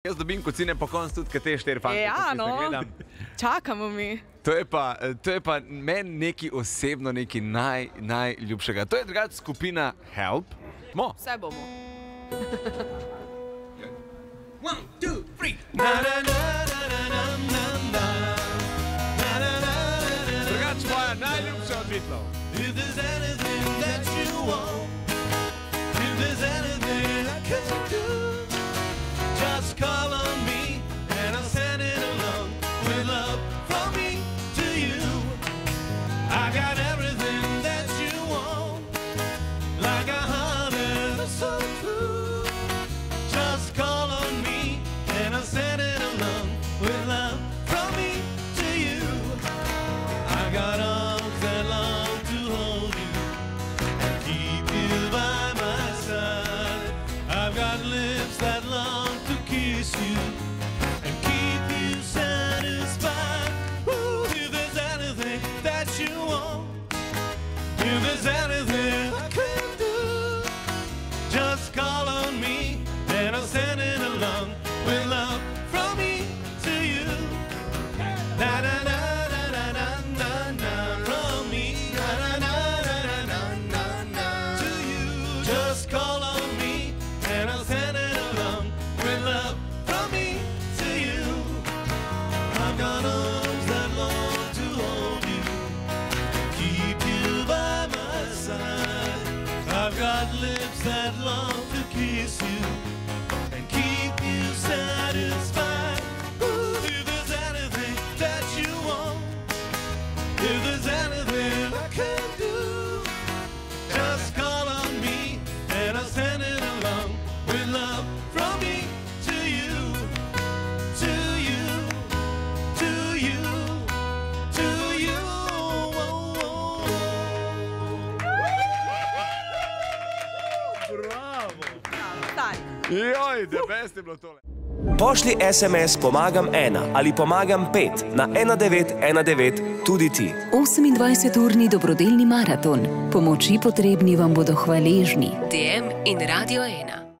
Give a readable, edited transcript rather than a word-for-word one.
Jaz dobim kocine po koncu tudi, kaj te 4 fante. Ja, no, čakamo mi. To je pa meni neki osebno neki najljubšega. To je drugače skupina Help. Mo. Vse bomo. 1, 2, 3. Drugače moja najljubša od Beatlov. If there's anything that you want, if there's anything I can do, just call on me and I'll send it along with love from me to you. I got everything that you want, like a heart and a soul true. Just call on me and I'll send it along with love from me to you. I got arms that long to hold you and keep you by my side. I've got lips that long to kiss you and keep you satisfied. Ooh, if there's anything that you want, if there's anything I can do, just call on me and I'll send it along with love from me to you. Na na na na na na na na from me. Na na na na na na na to you. Just call on me and I'll send it along with love from me to you. I've got arms that long to hold you, keep you by my side. I've got lips that long to kiss you and keep you satisfied. Ooh, if there's anything that you want, if there's anything I can do, just call on me and I'll send it along with love from me to you, to you, to you, to you. Joj, the best je bilo tole. Pošlji SMS Pomagam 1 ali Pomagam 5 na 1919 tudi ti. 28-urni dobrodelni maraton. Pomoči potrebni vam bodo hvaležni. DM in Radio 1.